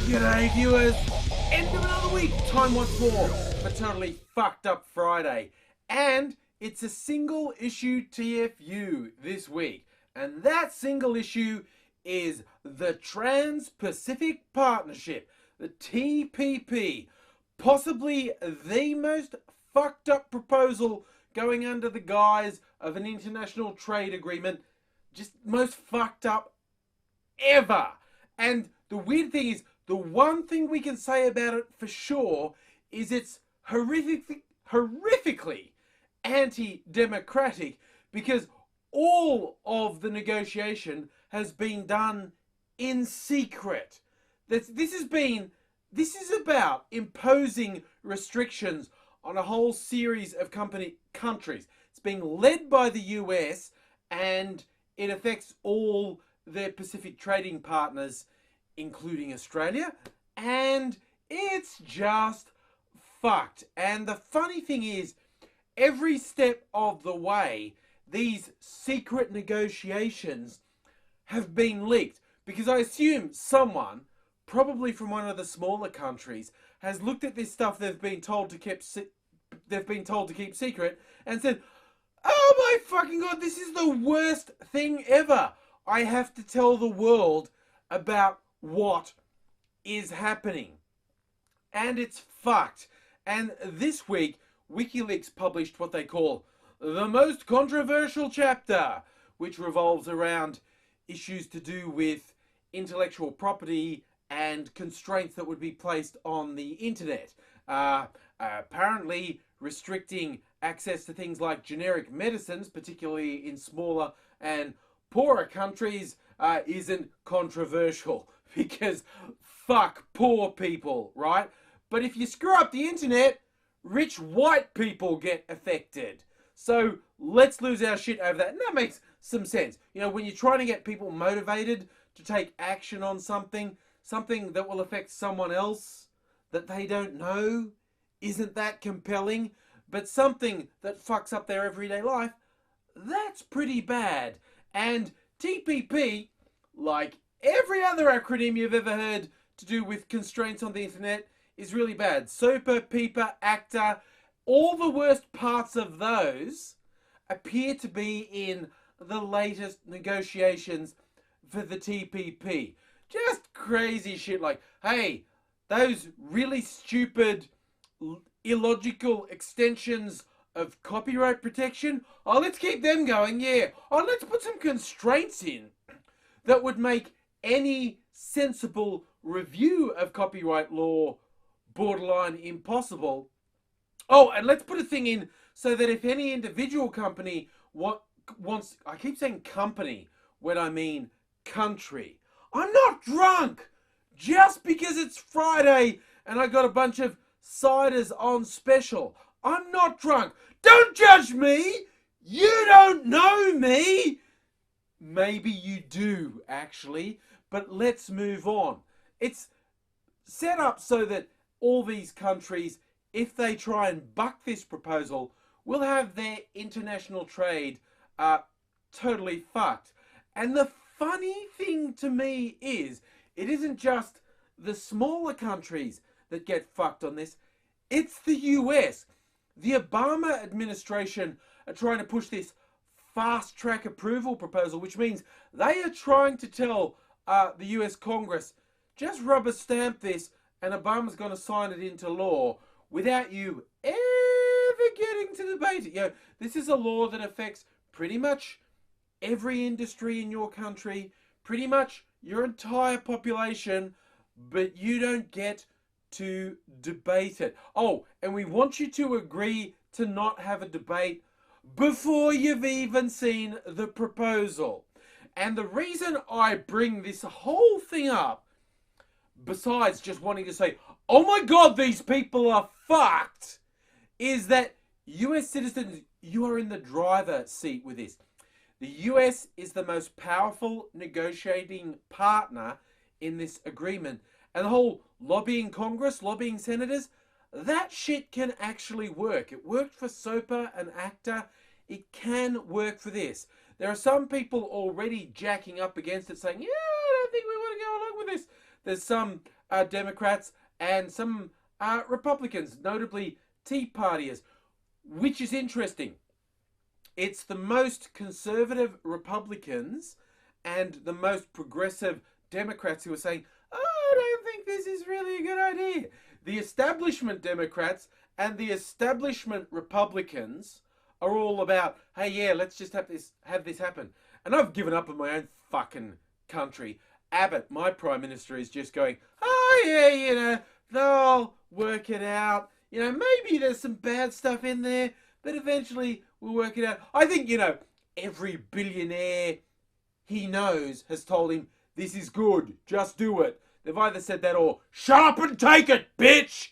G'day viewers, end of another week, time once more for Totally Fucked Up Friday. And it's a single issue TFU this week. And that single issue is the Trans-Pacific Partnership, the TPP. Possibly the most fucked up proposal going under the guise of an international trade agreement. Just most fucked up ever. And the weird thing is, the one thing we can say about it for sure is it's horrifically anti-democratic, because all of the negotiation has been done in secret. This is about imposing restrictions on a whole series of countries. It's being led by the US, and it affects all their Pacific trading partners, including Australia, and it's just fucked. And the funny thing is, every step of the way, these secret negotiations have been leaked, because I assume someone, probably from one of the smaller countries, has looked at this stuff they've been told to keep secret and said, "Oh my fucking god, this is the worst thing ever. I have to tell the world about what is happening." And it's fucked. And this week, WikiLeaks published what they call the most controversial chapter, which revolves around issues to do with intellectual property and constraints that would be placed on the internet. Apparently restricting access to things like generic medicines, particularly in smaller and poorer countries, isn't controversial, because fuck poor people, right? But if you screw up the internet, rich white people get affected. So let's lose our shit over that. And that makes some sense. You know, when you're trying to get people motivated to take action on something that will affect someone else that they don't know, isn't that compelling? But something that fucks up their everyday life, that's pretty bad. And TPP, like every other acronym you've ever heard to do with constraints on the internet, is really bad. SOPA, PIPA, ACTA, all the worst parts of those appear to be in the latest negotiations for the TPP. Just crazy shit like, hey, those really stupid, illogical extensions of copyright protection, oh, let's keep them going, yeah. Oh, let's put some constraints in that would make any sensible review of copyright law borderline impossible. Oh, and let's put a thing in so that if any individual company wants, I keep saying company when I mean country. I'm not drunk just because it's Friday and I got a bunch of ciders on special. I'm not drunk. Don't judge me. You don't know me. Maybe you do, actually. But let's move on. It's set up so that all these countries, if they try and buck this proposal, will have their international trade totally fucked. And the funny thing to me is, it isn't just the smaller countries that get fucked on this. It's the US. The Obama administration are trying to push this fast-track approval proposal, which means they are trying to tell the US Congress, just rubber stamp this and Obama's going to sign it into law without you ever getting to debate it. You know, this is a law that affects pretty much every industry in your country, pretty much your entire population, but you don't get to debate it. Oh, and we want you to agree to not have a debate before you've even seen the proposal. And the reason I bring this whole thing up, besides just wanting to say, oh my god, these people are fucked, is that US citizens, you are in the driver's seat with this. The US is the most powerful negotiating partner in this agreement. And the whole lobbying Congress, lobbying senators, that shit can actually work. It worked for SOPA and ACTA. It can work for this. There are some people already jacking up against it saying, yeah, I don't think we want to go along with this. There's some Democrats and some Republicans, notably Tea Partiers, which is interesting. It's the most conservative Republicans and the most progressive Democrats who are saying, oh, I don't think this is really a good idea. The establishment Democrats and the establishment Republicans are all about, hey, yeah, let's just have this happen. And I've given up on my own fucking country. Abbott, my Prime Minister, is just going, oh, yeah, they'll work it out. Maybe there's some bad stuff in there, but eventually we'll work it out. I think, every billionaire he knows has told him, this is good, just do it. They've either said that or, shut up and take it, bitch!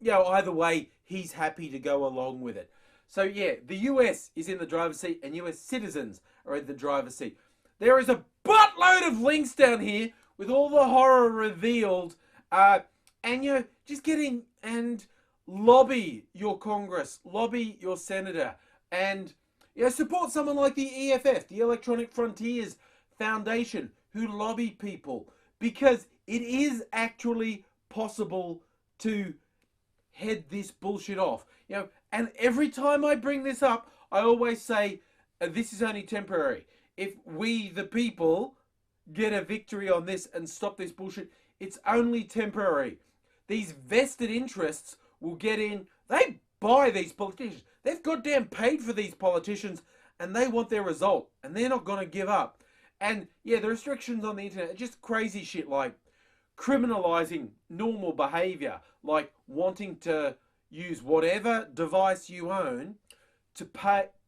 Either way, he's happy to go along with it. So yeah, the US is in the driver's seat and US citizens are in the driver's seat. There is a buttload of links down here with all the horror revealed. And just getting and lobby your Congress, lobby your senator, and support someone like the EFF, the Electronic Frontiers Foundation, who lobby people, because it is actually possible to head this bullshit off. And every time I bring this up, I always say, this is only temporary. If we, the people, get a victory on this and stop this bullshit, it's only temporary. These vested interests will get in. They buy these politicians. They've goddamn paid for these politicians, and they want their result, and they're not going to give up. And yeah, the restrictions on the internet are just crazy shit, like criminalizing normal behavior, like wanting to use whatever device you own to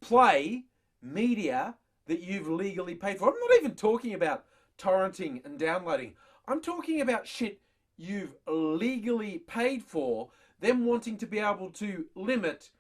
play media that you've legally paid for. I'm not even talking about torrenting and downloading. I'm talking about shit you've legally paid for, them wanting to be able to limit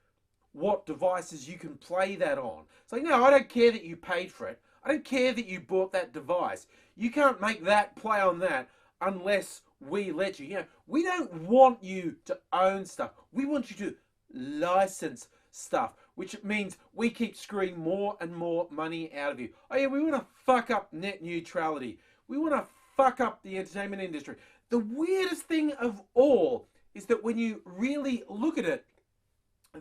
what devices you can play that on. It's like, no, I don't care that you paid for it. I don't care that you bought that device. You can't make that play on that unless we let you. We don't want you to own stuff. We want you to license stuff, which means we keep screwing more and more money out of you. Oh yeah, we want to fuck up net neutrality. We want to fuck up the entertainment industry. The weirdest thing of all is that when you really look at it,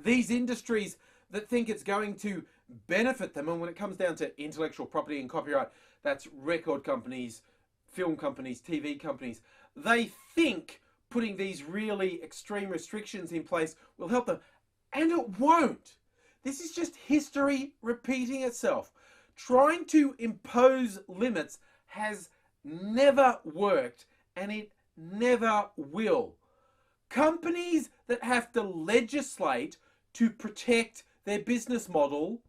these industries that think it's going to benefit them, and when it comes down to intellectual property and copyright, that's record companies, film companies, TV companies, they think putting these really extreme restrictions in place will help them, and it won't. This is just history repeating itself. Trying to impose limits has never worked, and it never will. Companies that have to legislate to protect their business model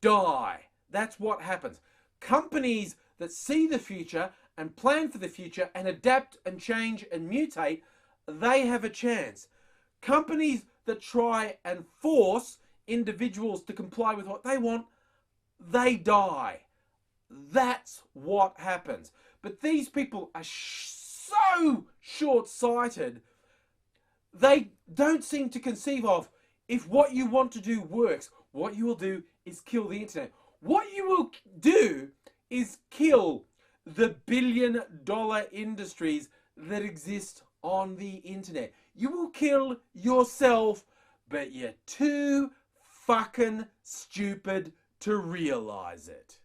die. That's what happens. Companies that see the future and plan for the future and adapt and change and mutate, they have a chance. Companies that try and force individuals to comply with what they want, they die. That's what happens. But these people are so short-sighted, they don't seem to conceive of, if what you want to do works, what you will do is kill the internet. What you will do is kill the billion-dollar industries that exist on the internet. You will kill yourself, but you're too fucking stupid to realize it.